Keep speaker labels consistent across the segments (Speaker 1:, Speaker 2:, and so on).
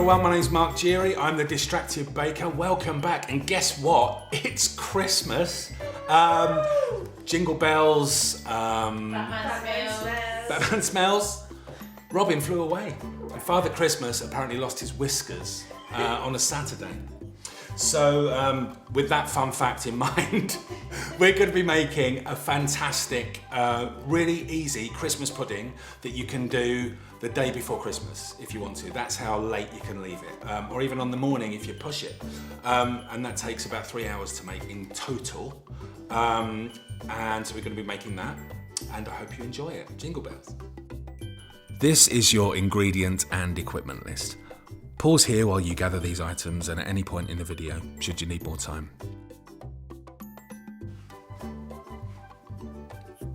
Speaker 1: everyone, my name's Mark Geary. I'm the Distracted Baker. Welcome back, and guess what? It's Christmas. Jingle bells, Batman smells. Robin flew away. And Father Christmas apparently lost his whiskers on a Saturday. So with that fun fact in mind, we're going to be making a fantastic, really easy Christmas pudding that you can do the day before Christmas if you want to. That's how late you can leave it, or even on the morning if you push it. And that takes about 3 hours to make in total. And so we're going to be making that, and I hope you enjoy it. Jingle bells. This is your ingredient and equipment list. Pause here while you gather these items, and at any point in the video, should you need more time.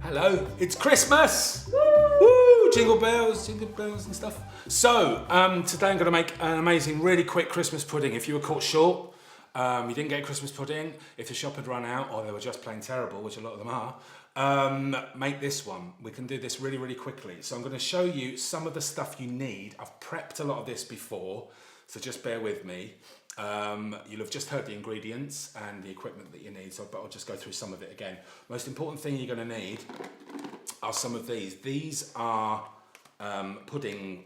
Speaker 1: Hello, it's Christmas! Woo! Jingle bells and stuff. So, today I'm going to make an amazing, really quick Christmas pudding. If you were caught short, you didn't get Christmas pudding, if the shop had run out, or they were just plain terrible, which a lot of them are, make this one. We can do this really, really quickly. So I'm going to show you some of the stuff you need. I've prepped a lot of this before, so just bear with me. You'll have just heard the ingredients and the equipment that you need, but I'll just go through some of it again. Most important thing you're going to need are some of these. These are pudding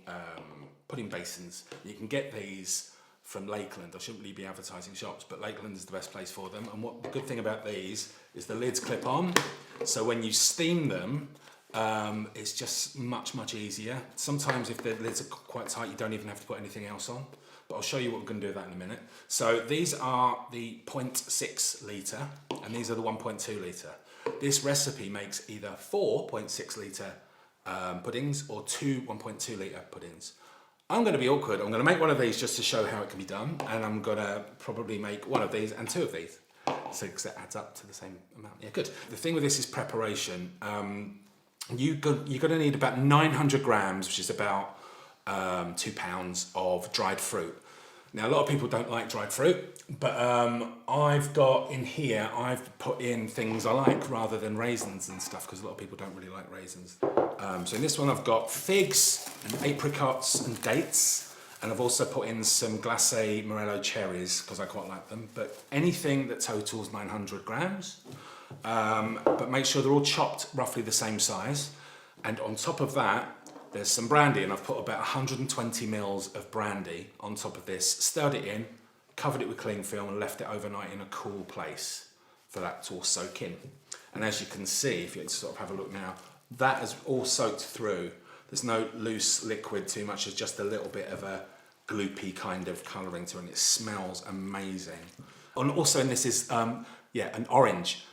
Speaker 1: basins. You can get these from Lakeland. I shouldn't really be advertising shops, but Lakeland is the best place for them. And what the good thing about these is the lids clip on, so when you steam them, it's just much easier. Sometimes if the lids are quite tight, you don't even have to put anything else on, but I'll show you what we're going to do with that in a minute. So these are the 0.6 litre, and these are the 1.2 litre. This recipe makes either 4 0.6 litre puddings or 2 1.2 litre puddings. I'm going to be awkward. I'm going to make one of these just to show how it can be done, and I'm going to probably make one of these and 2 of these. So because that adds up to the same amount. Yeah, good. The thing with this is preparation. You're going to need about 900 grams, which is about 2 pounds of dried fruit. Now, a lot of people don't like dried fruit, but I've got in here, I've put in things I like rather than raisins and stuff, because a lot of people don't really like raisins. So in this one, I've got figs and apricots and dates. And I've also put in some glacé morello cherries because I quite like them. But anything that totals 900 grams. But make sure they're all chopped roughly the same size. And on top of that, there's some brandy. And I've put about 120 mils of brandy on top of this. Stirred it in, covered it with cling film, and left it overnight in a cool place for that to all soak in. And as you can see, if you sort of have a look now, that has all soaked through. There's no loose liquid too much, there's just a little bit of a gloopy kind of colouring to it, and it smells amazing. And also in this is, an orange.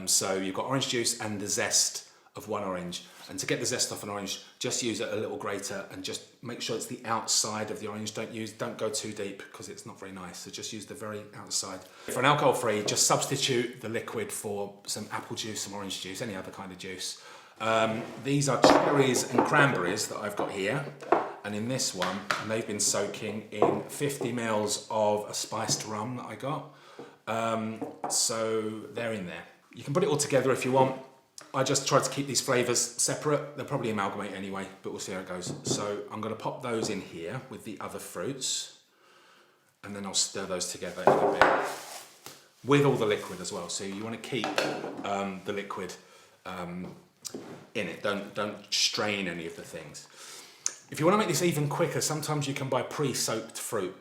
Speaker 1: So you've got orange juice and the zest of one orange. And to get the zest off an orange, just use a little grater and just make sure it's the outside of the orange. Don't go too deep because it's not very nice. So just use the very outside. For an alcohol-free, just substitute the liquid for some apple juice, some orange juice, any other kind of juice. These are cherries and cranberries that I've got here, and in this one, and they've been soaking in 50 mils of a spiced rum that I got. So they're in there. You can put it all together if you want. I just try to keep these flavours separate. They'll probably amalgamate anyway, but we'll see how it goes. So I'm going to pop those in here with the other fruits, and then I'll stir those together in a bit with all the liquid as well. So you want to keep the liquid in it. Don't strain any of the things. If you want to make this even quicker, sometimes you can buy pre-soaked fruit,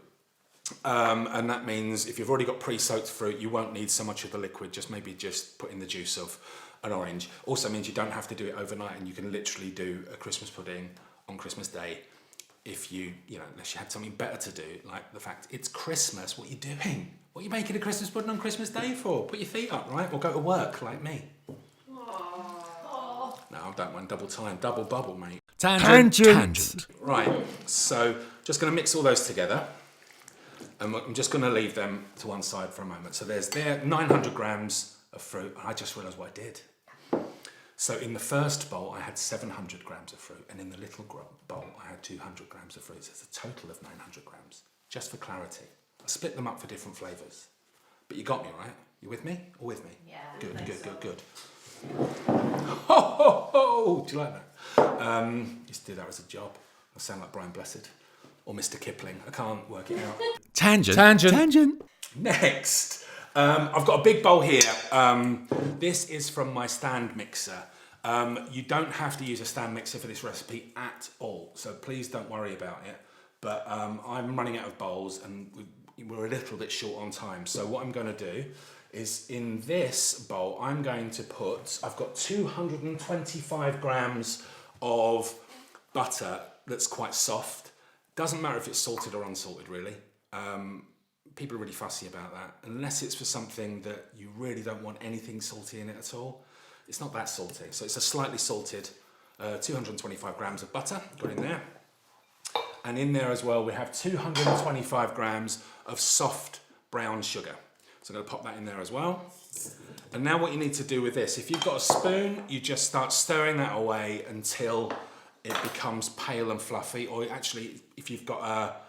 Speaker 1: and that means if you've already got pre-soaked fruit, you won't need so much of the liquid. Maybe put in the juice of an orange. Also means you don't have to do it overnight, and you can literally do a Christmas pudding on Christmas Day if unless you had something better to do, like the fact it's Christmas. What are you doing? What are you making a Christmas pudding on Christmas Day for? Put your feet up, right? Or go to work like me. No, I don't want double time, double bubble, mate. Tangent. Right, so just going to mix all those together, and I'm just going to leave them to one side for a moment. So there's 900 grams of fruit, and I just realised what I did. So in the first bowl, I had 700 grams of fruit, and in the little bowl, I had 200 grams of fruit. So it's a total of 900 grams, just for clarity. I split them up for different flavours. But you got me, right? You with me? All with me?
Speaker 2: Yeah.
Speaker 1: Good. Ho, ho, ho! Do you like that? Used to do that as a job. I sound like Brian Blessed. or Mr. Kipling. I can't work it out.
Speaker 2: Tangent.
Speaker 1: Next, I've got a big bowl here. This is from my stand mixer. You don't have to use a stand mixer for this recipe at all, so please don't worry about it. But I'm running out of bowls and we're a little bit short on time. So what I'm going to do is in this bowl, I'm going to put, I've got 225 grams of butter that's quite soft. Doesn't matter if it's salted or unsalted, really. People are really fussy about that, unless it's for something that you really don't want anything salty in it at all. It's not that salty, so it's a slightly salted 225 grams of butter, got in there. And in there as well, we have 225 grams of soft brown sugar. So I'm going to pop that in there as well. And now what you need to do with this, if you've got a spoon, you just start stirring that away until it becomes pale and fluffy. Or actually, if you've got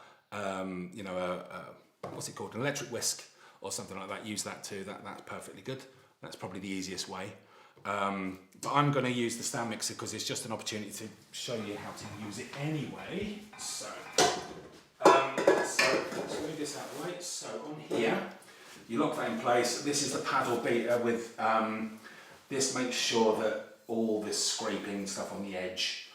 Speaker 1: what's it called, an electric whisk or something like that, use that too. That's perfectly good. That's probably the easiest way. But I'm going to use the stand mixer because it's just an opportunity to show you how to use it anyway. So let's move this out of the way. So on here, you lock that in place. This is the paddle beater with, this makes sure that all this scraping stuff on the edge,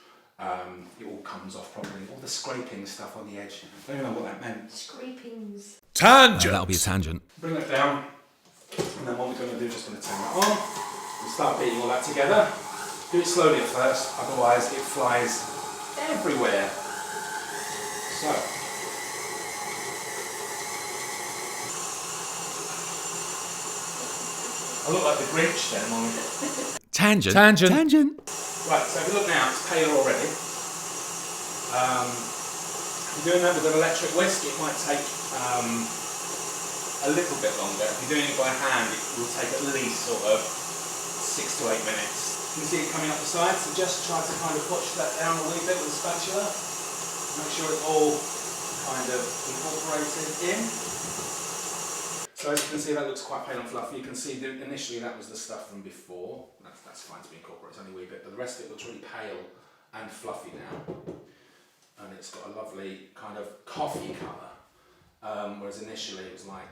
Speaker 1: it all comes off properly. All the scraping stuff on the edge. I don't even know what that meant.
Speaker 3: Scrapings.
Speaker 2: Tangent. That'll be a tangent.
Speaker 1: Bring that down. And then what we're going to do is just going to turn that on. And start beating all that together. Do it slowly at first, otherwise it flies everywhere. So. I look like the Grinch then, Molly.
Speaker 2: Tangent.
Speaker 1: Right, so if you look now, it's pale already. If you're doing that with an electric whisk, it might take a little bit longer. If you're doing it by hand, it will take at least sort of 6 to 8 minutes. You can see it coming up the sides, so just try to kind of push that down a wee bit with a spatula. Make sure it's all kind of incorporated in. So as you can see, that looks quite pale and fluffy. You can see that initially that was the stuff from before. That's fine to be incorporated, it's only a wee bit, but the rest of it looks really pale and fluffy now. And it's got a lovely kind of coffee colour, whereas initially it was like,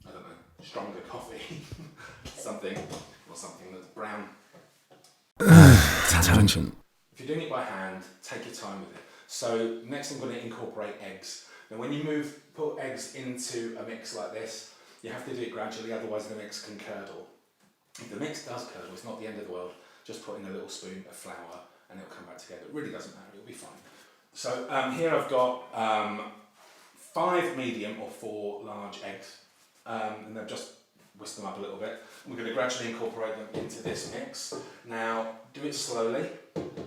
Speaker 1: I don't know, stronger coffee, something that's brown.
Speaker 2: Tangent.
Speaker 1: If you're doing it by hand, take your time with it. So next I'm going to incorporate eggs. Now when you put eggs into a mix like this, you have to do it gradually, otherwise the mix can curdle. If the mix does curdle, it's not the end of the world. Just put in a little spoon of flour and it'll come back together. It really doesn't matter, it'll be fine. So here I've got 5 medium or 4 large eggs, and I've just whisked them up a little bit. We're going to gradually incorporate them into this mix. Now, do it slowly,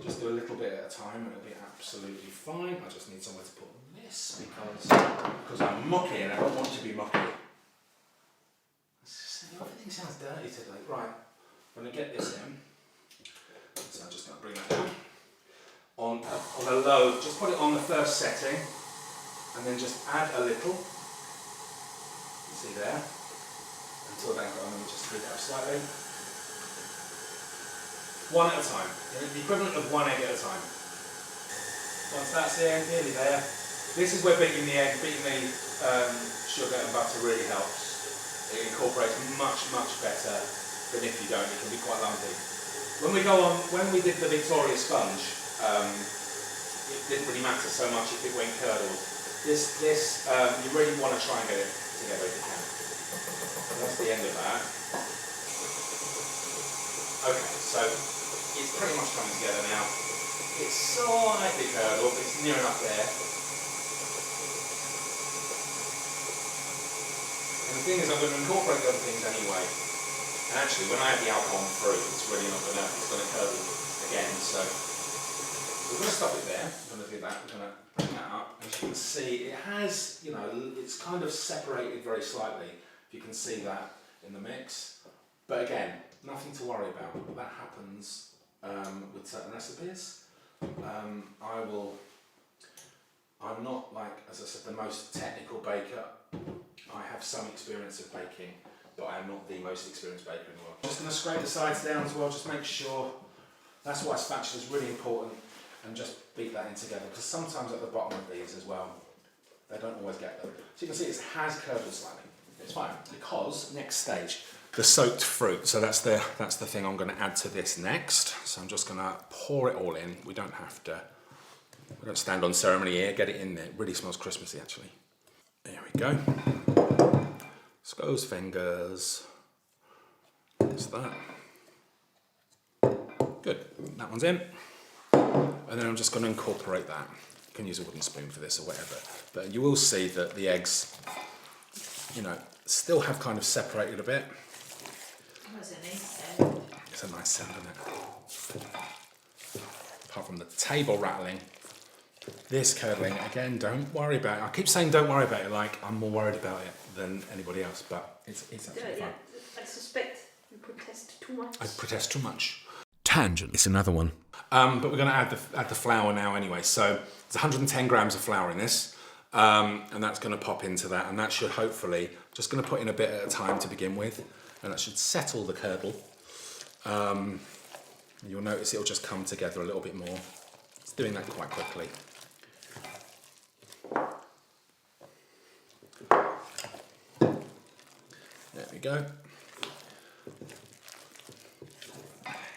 Speaker 1: just do a little bit at a time and it'll be absolutely fine. I just need somewhere to put this because I'm mucky and I don't want to be mucky. Everything sounds dirty today. Right, I'm going to get this in. So I'm just going to bring that down. On a low, just put it on the first setting and then just add a little. You see there? Until that got on, and just heat it up slightly. One at a time. The equivalent of 1 egg at a time. Once that's in, nearly there. This is where beating the sugar and butter really helps. It incorporates much better than if you don't. It can be quite lumpy. When we did the Victoria sponge, it didn't really matter so much if it went curdled. This you really want to try and get it together if you can. So that's the end of that. Okay, so it's pretty much coming together now. It's slightly curdled, but it's near enough there. And the thing is, I'm going to incorporate the other things anyway. And actually, when I add the alcohol through, it's really not going to curdle again. So we're going to stop it there. We're going to do that. We're going to bring that up. As you can see, it has, it's kind of separated very slightly. If you can see that in the mix. But again, nothing to worry about. That happens with certain recipes. I'm not, like, as I said, the most technical baker. I have some experience of baking, but I am not the most experienced baker in the world. I'm just going to scrape the sides down as well, just make sure. That's why a spatula is really important. and just beat that in together, because sometimes at the bottom of these as well, they don't always get them. So you can see it has curdled slightly. It's fine, because next stage, the soaked fruit. So that's the thing I'm going to add to this next. So I'm just going to pour it all in. We don't stand on ceremony here, get it in there. It really smells Christmassy actually. There we go. Sco's fingers. That's that. Good, that one's in. And then I'm just going to incorporate that. You can use a wooden spoon for this or whatever. But you will see that the eggs, you know, still have kind of separated a bit.
Speaker 3: Oh, it's a nice sound.
Speaker 1: It's a nice sound, isn't it? Apart from the table rattling, this curdling, again, don't worry about it. I keep saying don't worry about it like I'm more worried about it than anybody else, but it's absolutely fine.
Speaker 3: I suspect you protest too much.
Speaker 1: I protest too much.
Speaker 2: Tangent. It's another one.
Speaker 1: But we're going to add the flour now anyway. So it's 110 grams of flour in this, and that's going to pop into that, and that should hopefully, just going to put in a bit at a time to begin with, and that should settle the curdle. You'll notice it'll just come together a little bit more. It's doing that quite quickly. There we go.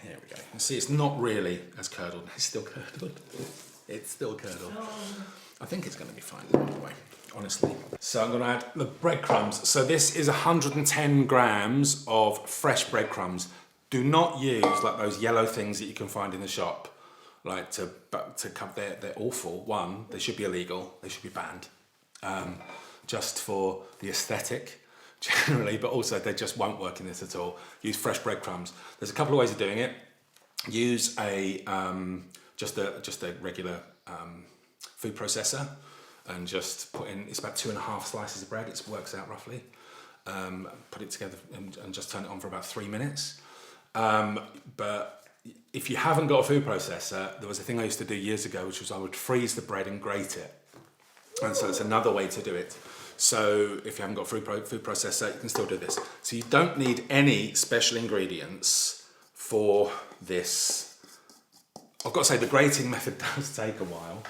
Speaker 1: There we go. You see, it's not really as curdled. It's still curdled. It's still curdled. I think it's going to be fine anyway, honestly. So I'm going to add the breadcrumbs. So this is 110 grams of fresh breadcrumbs. Do not use like those yellow things that you can find in the shop, like to cover. They're awful. One, they should be illegal. They should be banned, just for the aesthetic. Generally, but also they just won't work in this at all. Use fresh breadcrumbs. There's a couple of ways of doing it. Use a just a regular food processor, and just put in. It's about 2.5 slices of bread. It works out roughly. Put it together and just turn it on for about 3 minutes. But if you haven't got a food processor, there was a thing I used to do years ago, which was I would freeze the bread and grate it. And so it's another way to do it. So if you haven't got a food processor, you can still do this. So you don't need any special ingredients for this. I've got to say the grating method does take a while,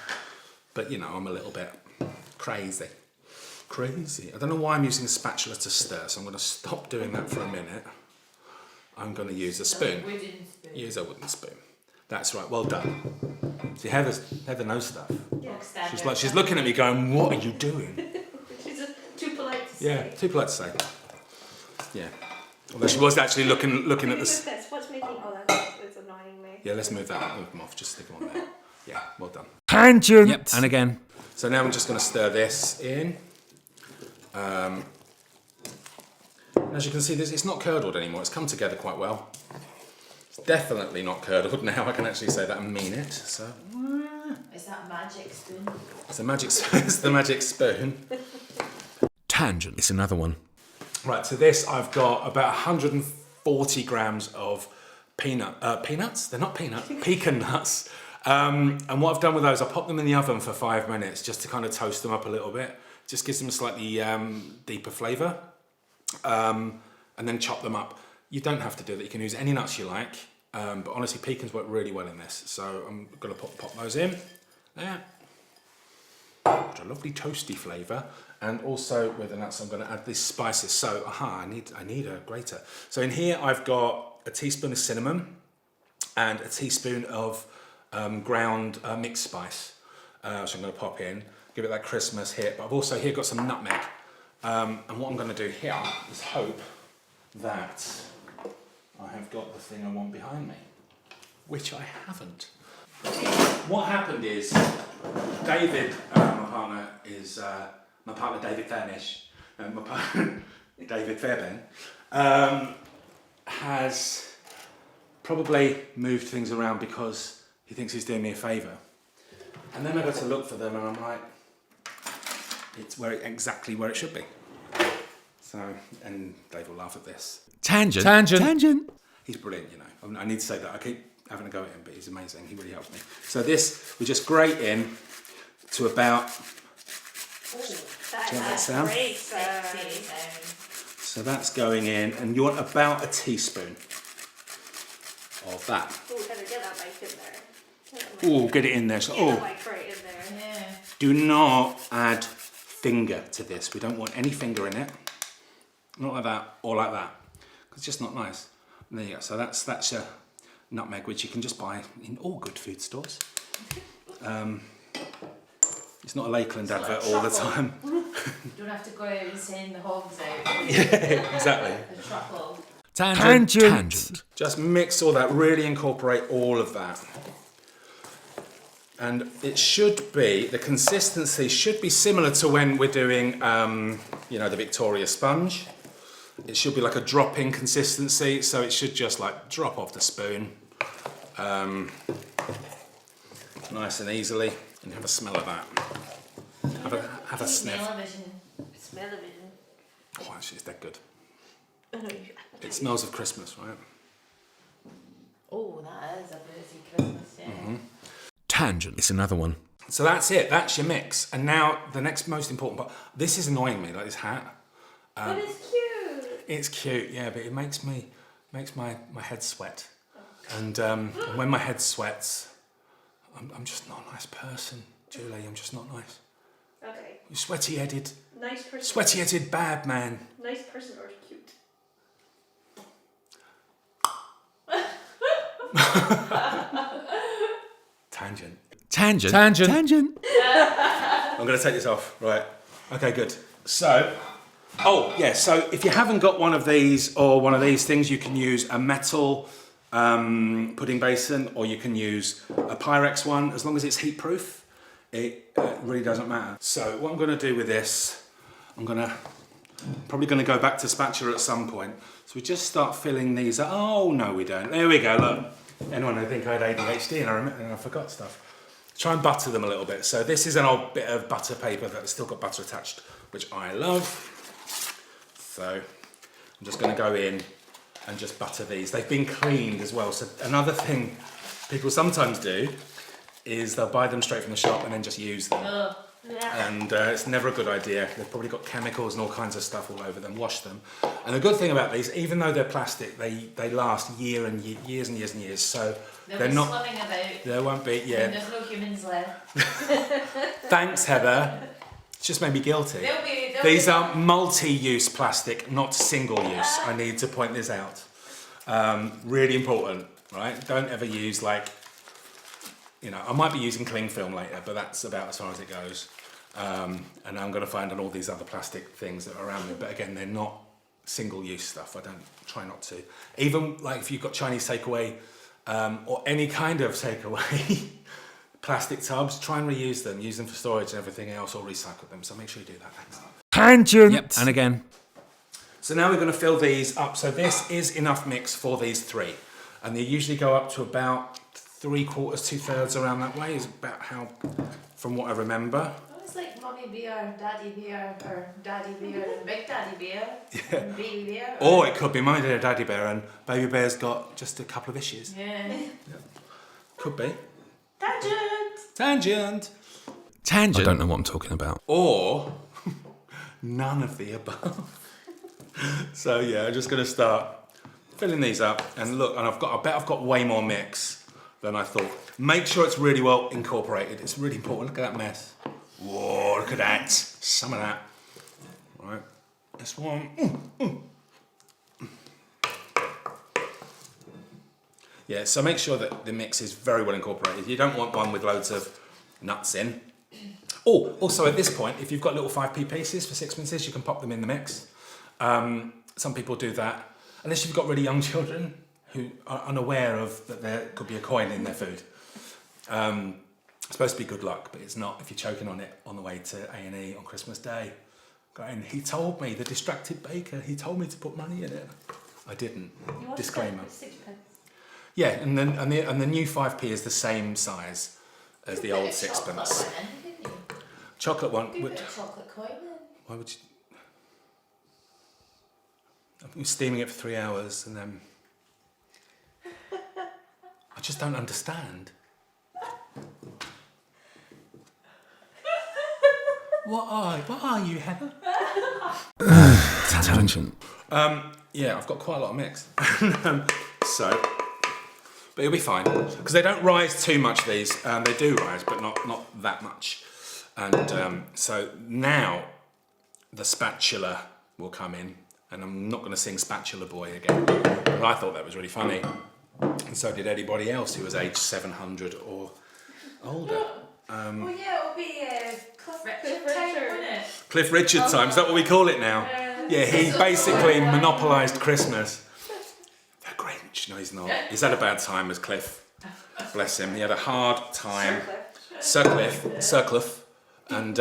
Speaker 1: but you know, I'm a little bit crazy. I don't know why I'm using a spatula to stir, so I'm going to stop doing that for a minute. I'm going to use a spoon. Use a wooden spoon. That's right, well done. See, Heather knows stuff.
Speaker 3: Yeah.
Speaker 1: She's looking at me going, what are you doing?
Speaker 3: She's too polite to say.
Speaker 1: Yeah, too polite to say. Yeah. Although she was actually looking at this.
Speaker 3: What's making all that? It's annoying me.
Speaker 1: Yeah, let's move them off. Just stick them on there. Yeah, well done.
Speaker 2: Tangent. Yep. And again.
Speaker 1: So now I'm just going to stir this in. As you can see, it's not curdled anymore. It's come together quite well. It's definitely not curdled now. I can actually say that and mean it. So.
Speaker 3: Is that a magic spoon?
Speaker 1: It's a magic. It's the magic spoon.
Speaker 2: Tangent. It's another one.
Speaker 1: Right, to this I've got about 140 grams of peanuts? They're not peanuts, pecan nuts. And what I've done with those, I popped them in the oven for 5 minutes just to kind of toast them up a little bit. Just gives them a slightly deeper flavour. And then chop them up. You don't have to do that, you can use any nuts you like. But honestly, pecans work really well in this. So I'm going to pop those in. There. Got a lovely toasty flavour. And also with the nuts, I'm going to add these spices. So, I need a grater. So in here, I've got a teaspoon of cinnamon and a teaspoon of ground mixed spice. So I'm going to pop in, give it that Christmas hit. But I've also here got some nutmeg. And what I'm going to do here is hope that I have got the thing I want behind me, which I haven't. What happened is, David, my partner David Fairnish, and my partner David Fairbairn, has probably moved things around because he thinks he's doing me a favour. And then I got to look for them and I'm like, it's exactly where it should be. So, and Dave will laugh at this.
Speaker 2: Tangent.
Speaker 1: He's brilliant, you know. I need to say that. I keep having a go at him, but he's amazing. He really helped me. So this, we just grate in to about...
Speaker 3: That sound? Great
Speaker 1: So that's going in, and you want about a teaspoon of that.
Speaker 3: Oh, we gotta get that bacon there.
Speaker 1: Oh, get it in there. So,
Speaker 3: Get the
Speaker 1: oh,
Speaker 3: mic right in there.
Speaker 4: Yeah.
Speaker 1: do not add finger to this. We don't want any finger in it. Not like that or like that. It's just not nice. And there you go. So that's your nutmeg, which you can just buy in all good food stores. It's not a Lakeland advert all the time.
Speaker 4: You don't have to go out and send the hogs out.
Speaker 1: Yeah, exactly.
Speaker 4: The truffle.
Speaker 2: Tangent.
Speaker 1: Just mix all that, really incorporate all of that. And it should be, the consistency should be similar to when we're doing, the Victoria sponge. It should be like a drop-in consistency, so it should just like drop off the spoon. Nice and easily. And have a smell of that. Have a sniff.
Speaker 3: Smell-o-vision.
Speaker 1: Oh, actually, it's that good.
Speaker 3: I know you.
Speaker 1: It smells of Christmas, right?
Speaker 4: Oh, that is a busy Christmas, yeah.
Speaker 1: Mm-hmm.
Speaker 2: Tangent. It's another one.
Speaker 1: So that's it. That's your mix. And now the next most important part. This is annoying me, like this hat.
Speaker 3: But it's cute.
Speaker 1: It's cute, yeah, but it makes my head sweat. And when my head sweats, I'm just not a nice person, Julie. I'm just not nice.
Speaker 3: Okay.
Speaker 1: You sweaty-headed,
Speaker 3: Nice person.
Speaker 1: sweaty-headed bad man.
Speaker 3: Nice person or cute?
Speaker 1: Tangent.
Speaker 2: Tangent.
Speaker 1: I'm going to take this off. Right. Okay, good. So, so if you haven't got one of these or one of these things, you can use a metal pudding basin, or you can use a Pyrex one. As long as it's heat proof, it really doesn't matter. So what I'm going to do with this, probably going to go back to spatula at some point. So we just start filling these up. Oh no, we don't. There we go. Look, anyone who think I had ADHD and I forgot stuff. Try and butter them a little bit. So this is an old bit of butter paper that's still got butter attached, which I love. So I'm just going to go in and just butter these. They've been cleaned as well. So another thing people sometimes do is they'll buy them straight from the shop and then just use them.
Speaker 4: Oh,
Speaker 3: Yeah.
Speaker 1: And it's never a good idea. They've probably got chemicals and all kinds of stuff all over them. Wash them. And the good thing about these, even though they're plastic, they last years and years and years and years. So
Speaker 4: they'll
Speaker 1: they're
Speaker 4: be
Speaker 1: not.
Speaker 4: swimming about.
Speaker 1: There won't be.
Speaker 4: And
Speaker 1: Yeah.
Speaker 4: there's no humans left.
Speaker 1: Thanks, Heather. It's just made me guilty.
Speaker 4: They'll
Speaker 1: These
Speaker 4: be
Speaker 1: are multi-use plastic, not single-use. I need to point this out. Really important, right? Don't ever use I might be using cling film later, but that's about as far as it goes. And I'm going to find on all these other plastic things that are around me. But again, they're not single-use stuff. I don't try not to. Even if you've got Chinese takeaway or any kind of takeaway plastic tubs, try and reuse them. Use them for storage and everything else, or recycle them. So make sure you do that. Thanks.
Speaker 2: Tangent.
Speaker 1: Yep.
Speaker 2: And again.
Speaker 1: So now we're going to fill these up. So this is enough mix for these three. And they usually go up to about 3/4, 2/3 around that way, is about how, from what I remember.
Speaker 4: Oh, it's like Mummy Bear, Daddy Bear, or Daddy Bear and Big Daddy Bear,
Speaker 1: Yeah.
Speaker 4: and Baby Bear.
Speaker 1: Or it could be Mummy Bear, Daddy Bear, and Baby Bear's got just a couple of issues.
Speaker 4: Yeah.
Speaker 1: Could be.
Speaker 3: Tangent.
Speaker 1: Tangent.
Speaker 2: I don't know what I'm talking about.
Speaker 1: Or none of the above. So yeah, I'm just going to start filling these up, and look, and I bet I've got way more mix than I thought. Make sure it's really well incorporated. It's really important. Look at that mess. Whoa, look at that. Some of that. Right, this one. Yeah, so make sure that the mix is very well incorporated. You don't want one with loads of nuts in. Oh, also at this point, if you've got little 5p pieces for sixpences, you can pop them in the mix. Some people do that. Unless you've got really young children who are unaware of that there could be a coin in their food. It's supposed to be good luck, but it's not if you're choking on it on the way to A&E on Christmas Day. Going, he told me, the distracted baker, he told me to put money in it. I didn't. Disclaimer. Yeah, and the new 5p is the same size as the old sixpence. Chocolate one.
Speaker 4: You put a chocolate coin in.
Speaker 1: Why would you? I've been steaming it for 3 hours, and then I just don't understand. What are you, Heather?
Speaker 2: Tangent.
Speaker 1: Yeah, I've got quite a lot of mix. So But it'll be fine because they don't rise too much. These they do rise, but not that much. And so now the spatula will come in, and I'm not going to sing Spatula Boy again. But I thought that was really funny, and so did anybody else who was aged 700 or older.
Speaker 4: Well, yeah, it'll be Cliff Richard time, wouldn't it?
Speaker 1: Cliff Richard time, is that what we call it now? Yeah, he basically monopolised Christmas. The Grinch, no he's not. He's had a bad time as Cliff. Bless him, he had a hard time. Sir Cliff. And,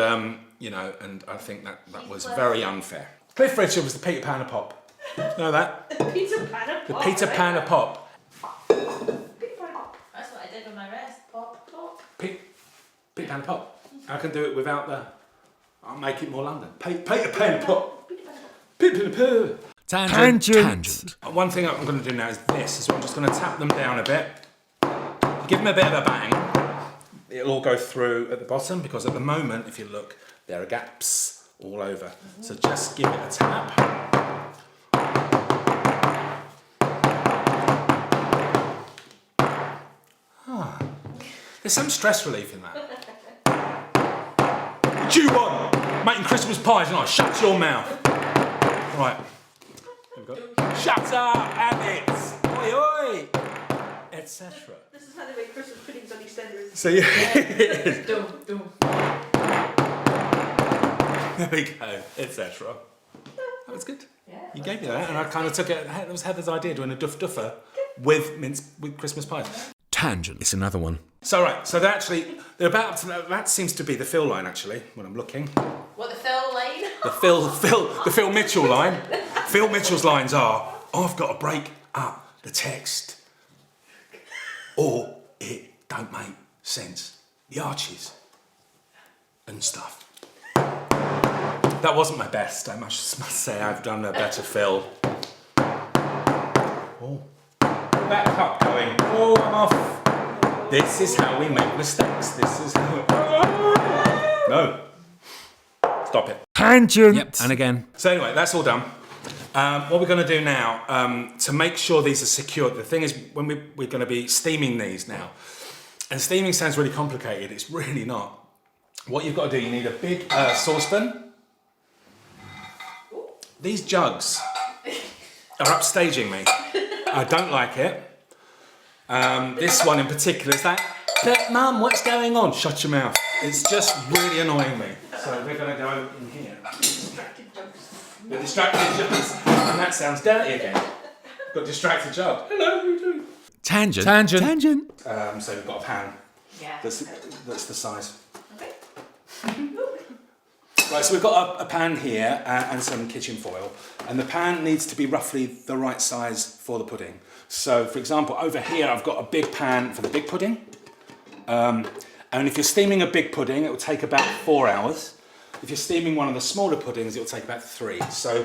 Speaker 1: you know, and I think that was very unfair. Cliff Richard was the Peter Pan of pop. Know that?
Speaker 3: Peter Pan of
Speaker 1: The
Speaker 3: pop.
Speaker 1: Peter Pan of pop.
Speaker 3: Peter Pan of pop.
Speaker 4: That's what I did with my rest. Pop, pop.
Speaker 1: Peter Pan of pop. I can do it without the... I'll make it more London. Peter Pan of pop. Peter Pan of pop.
Speaker 2: Tangent.
Speaker 1: One thing I'm going to do now is this. So I'm just going to tap them down a bit. Give them a bit of a bang. It'll all go through at the bottom because at the moment, if you look, there are gaps all over. So just give it a tap. There's some stress relief in that. What do you want? Making Christmas pies, and I shut your mouth. Right. Here we go. Shut up, Abbots! Oi, oi! Etc.
Speaker 3: This is how they make Christmas puddings on EastEnders.
Speaker 1: So yeah.
Speaker 4: Dum.
Speaker 1: There we go, etc. That was good.
Speaker 4: Yeah.
Speaker 1: You gave me that, and I kind of took it. That was Heather's idea, doing a duffer with Christmas pies.
Speaker 2: Tangent. It's another one.
Speaker 1: So right, so they're about to, that seems to be the Phil line actually. When I'm looking,
Speaker 4: What, the Phil lane?
Speaker 1: the Phil Mitchell line. Phil Mitchell's lines are: I've got to break up the text, or it don't make sense. The arches and stuff. That wasn't my best. I must say I've done a better Phil. Oh, that cup going. Oh, I'm off. This is how we make mistakes. This is how. No. Stop it.
Speaker 2: Tangent.
Speaker 1: Yep. And again. So anyway, that's all done. What we're going to do now to make sure these are secured. The thing is, when we're going to be steaming these now, and steaming sounds really complicated. It's really not. What you've got to do, you need a big saucepan. These jugs are upstaging me. I don't like it. This one in particular is that, Mum, what's going on? Shut your mouth. It's just really annoying me. So we're going to go in here. The distracted jugs. And that sounds dirty again. Got distracted jug. Hello, how are you doing?
Speaker 2: Tangent.
Speaker 1: So we've got a pan.
Speaker 4: Yeah.
Speaker 1: That's the size.
Speaker 4: Okay.
Speaker 1: Right, so we've got a pan here and some kitchen foil, and the pan needs to be roughly the right size for the pudding. So, for example, over here I've got a big pan for the big pudding, and if you're steaming a big pudding, it will take about 4 hours. If you're steaming one of the smaller puddings, it will take about 3. So,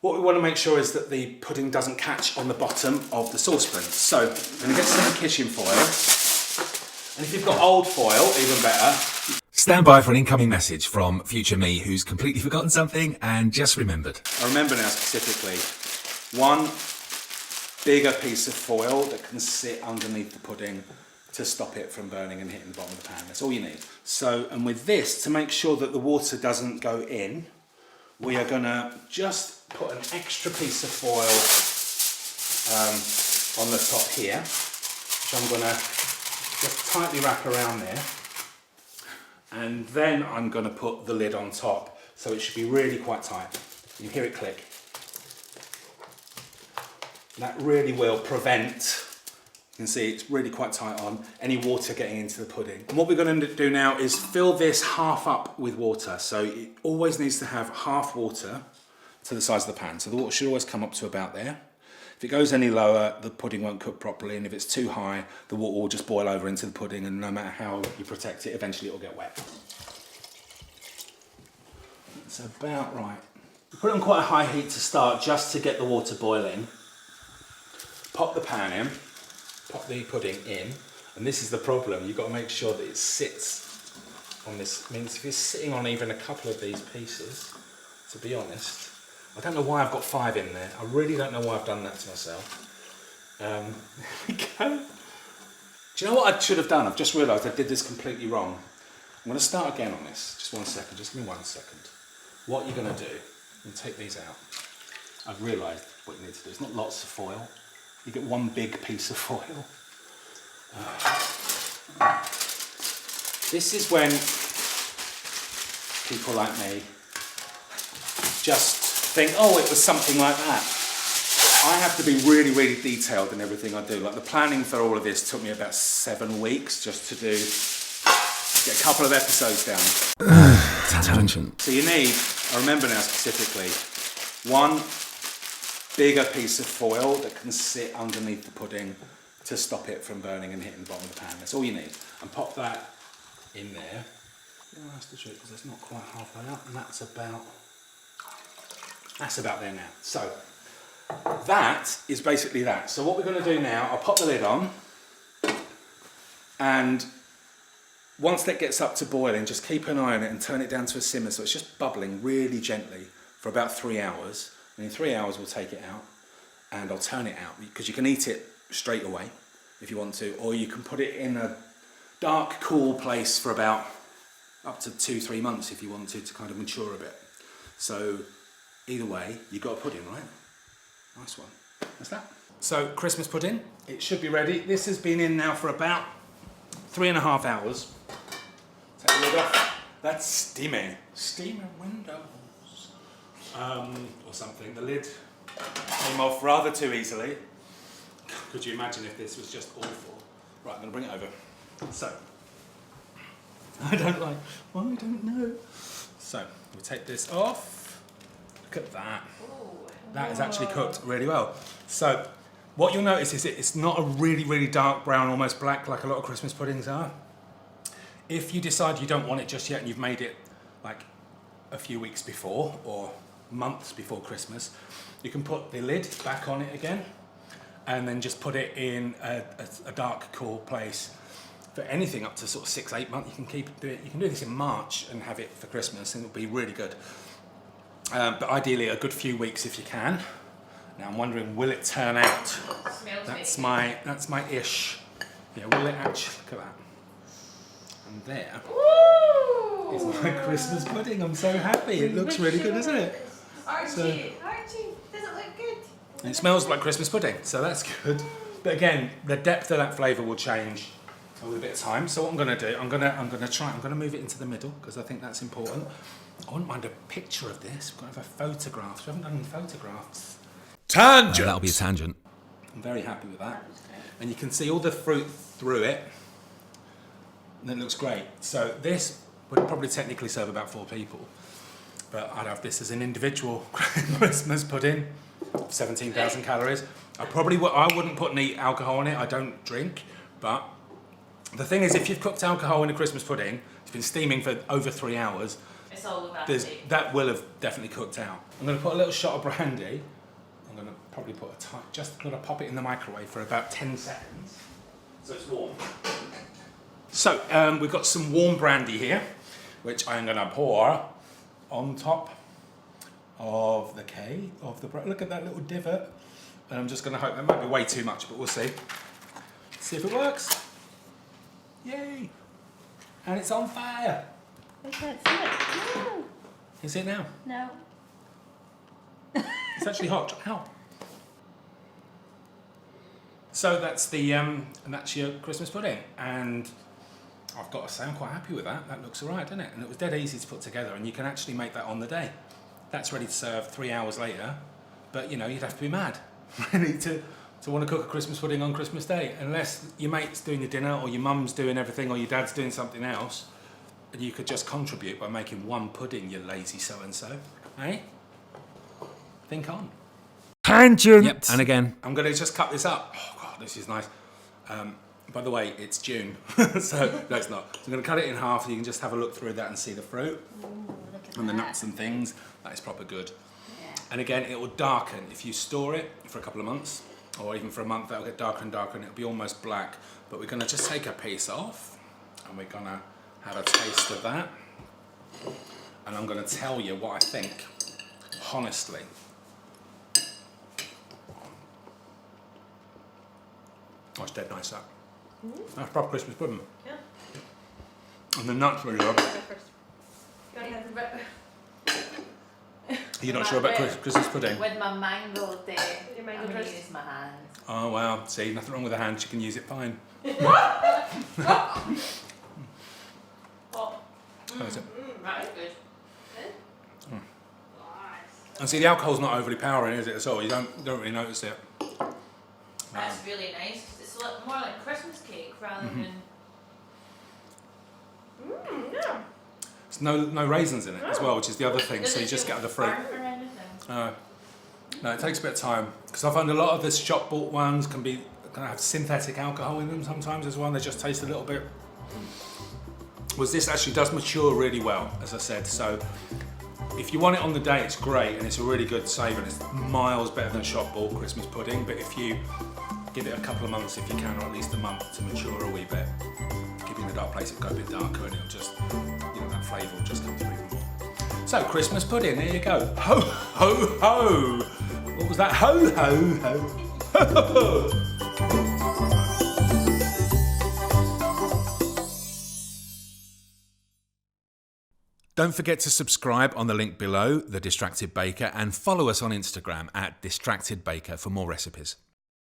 Speaker 1: what we want to make sure is that the pudding doesn't catch on the bottom of the saucepan. So, I'm going to get some kitchen foil, and if you've got old foil, even better.
Speaker 2: Stand by for an incoming message from future me who's completely forgotten something and just remembered.
Speaker 1: I remember now specifically one bigger piece of foil that can sit underneath the pudding to stop it from burning and hitting the bottom of the pan. That's all you need. So, and with this, to make sure that the water doesn't go in, we are going to just put an extra piece of foil on the top here, which I'm going to just tightly wrap around there. And then I'm going to put the lid on top, so it should be really quite tight. You hear it click. That really will prevent, you can see it's really quite tight on, any water getting into the pudding. And what we're going to do now is fill this half up with water. So it always needs to have half water to the size of the pan. So the water should always come up to about there. If it goes any lower, the pudding won't cook properly, and if it's too high, the water will just boil over into the pudding, and no matter how you protect it, eventually it will get wet. That's about right. We put it on quite a high heat to start, just to get the water boiling. Pop the pan in, pop the pudding in, and this is the problem. You've got to make sure that it sits on this. I mean, if it's sitting on even a couple of these pieces, to be honest, I don't know why I've got 5 in there. I really don't know why I've done that to myself. There we go. Do you know what I should have done? I've just realised I did this completely wrong. I'm going to start again on this. Just 1 second. Just give me 1 second. What you're going to do, you take these out. I've realised what you need to do. It's not lots of foil. You get one big piece of foil. This is when people like me just think, oh, it was something like that. I have to be really, really detailed in everything I do. Like the planning for all of this took me about 7 weeks just to get a couple of episodes down.
Speaker 2: Tangent.
Speaker 1: So you need, I remember now specifically, one bigger piece of foil that can sit underneath the pudding to stop it from burning and hitting the bottom of the pan. That's all you need. And pop that in there. Yeah, that's the trick, because it's not quite halfway up, and that's about there now. So that is basically that. So what we're going to do now, I'll pop the lid on, and once that gets up to boiling, just keep an eye on it and turn it down to a simmer so it's just bubbling really gently for about 3 hours. And in 3 hours we'll take it out, and I'll turn it out, because you can eat it straight away if you want to, or you can put it in a dark, cool place for about up to 2-3 months if you want to kind of mature a bit. So either way, you've got a pudding, right? Nice one. That's that. So Christmas pudding, it should be ready. This has been in now for about 3.5 hours. Take the lid off. That's steaming. Steaming windows. Or something. The lid came off rather too easily. Could you imagine if this was just awful? Right, I'm going to bring it over. So, I don't know. So, we take this off. Look at that. That is actually cooked really well. So, what you'll notice is it's not a really, really dark brown, almost black, like a lot of Christmas puddings are. If you decide you don't want it just yet and you've made it like a few weeks before or months before Christmas, you can put the lid back on it again and then just put it in a dark, cool place. For anything up to sort of 6-8 months, you can you can do this in March and have it for Christmas, and it'll be really good. But ideally, a good few weeks if you can. Now I'm wondering, will it turn out?
Speaker 4: Smells
Speaker 1: That's my ish. Yeah, will it actually? Look at that. And there is my Christmas pudding. I'm so happy. It looks really good, doesn't it?
Speaker 3: Archie,
Speaker 1: So-
Speaker 3: Archie, does it look good?
Speaker 1: And it smells like Christmas pudding, so that's good. But again, the depth of that flavour will change with a bit of time. So what I'm going to do, I'm going to move it into the middle because I think that's important. I wouldn't mind a picture of this. We've got to have photographs. We haven't done any photographs.
Speaker 2: Tangent. That'll be a tangent.
Speaker 1: I'm very happy with that. And you can see all the fruit through it. And it looks great. So this would probably technically serve about 4 people. But I'd have this as an individual Christmas pudding, 17,000 calories. I wouldn't put any alcohol in it. I don't drink. But the thing is, if you've cooked alcohol in a Christmas pudding, it's been steaming for over 3 hours,
Speaker 4: It's all about
Speaker 1: that will have definitely cooked out. I'm going to put a little shot of brandy. I'm going to probably put just going to pop it in the microwave for about 10 seconds, so it's warm. So we've got some warm brandy here, which I'm going to pour on top of the cake of the bread. Look at that little divot, and I'm just going to hope that might be way too much, but we'll see. See if it works. Yay! And it's on fire.
Speaker 3: I can't see it. No.
Speaker 1: Is it now?
Speaker 3: No.
Speaker 1: It's actually hot. Ow. So that's and that's your Christmas pudding, and I've got to say I'm quite happy with that. That looks alright, doesn't it? And it was dead easy to put together, and you can actually make that on the day. That's ready to serve 3 hours later, but you know, you'd have to be mad really to want to cook a Christmas pudding on Christmas Day, unless your mate's doing your dinner, or your mum's doing everything, or your dad's doing something else, and you could just contribute by making one pudding, you lazy so-and-so. Eh? Think on.
Speaker 2: Tangent.
Speaker 1: Yep.
Speaker 2: And again.
Speaker 1: I'm going to just cut this up. Oh God, this is nice. By the way, it's June, so no, it's not. So I'm going to cut it in half. You can just have a look through that and see the fruit and the nuts and things. That is proper good.
Speaker 3: Yeah.
Speaker 1: And again, it will darken if you store it for a couple of months, or even for a month. That'll get darker and darker, and it'll be almost black. But we're going to just take a piece off, and we're going to have a taste of that. And I'm going to tell you what I think, honestly. Oh, it's dead nice, that. That's proper Christmas pudding.
Speaker 3: Yeah.
Speaker 1: And the nuts really good.
Speaker 3: Go first. Go ahead.
Speaker 1: You're not sure about Christmas pudding?
Speaker 4: With my mango day,
Speaker 3: Your mango
Speaker 4: I'm going to
Speaker 3: twist.
Speaker 4: use my hands.
Speaker 1: Oh wow, see, nothing wrong with the hand, she can use it fine.
Speaker 4: Oh.
Speaker 1: How is it?
Speaker 4: That is good.
Speaker 1: And see, the alcohol's not overly powering, is it, at all? You don't really notice it.
Speaker 4: That's really nice because it's more like Christmas cake rather than.
Speaker 3: Yeah.
Speaker 1: There's no raisins in it as well, which is the other thing, so you just get the fruit.
Speaker 4: Burnt or anything.
Speaker 1: No, it takes a bit of time because I find a lot of the shop bought ones can have synthetic alcohol in them sometimes as well, and they just taste a little bit. Whereas this actually does mature really well, as I said. So if you want it on the day, it's great and it's a really good savour and it's miles better than shop bought Christmas pudding. But if you give it a couple of months, if you can, or at least a month to mature a wee bit, keep it in a dark place, it'll go a bit darker and it'll just, that flavour will just come through even more. So Christmas pudding, there you go. Ho ho ho! What was that? Ho ho ho! Ho ho ho!
Speaker 2: Don't forget to subscribe on the link below, The Distracted Baker, and follow us on Instagram at Distracted Baker for more recipes.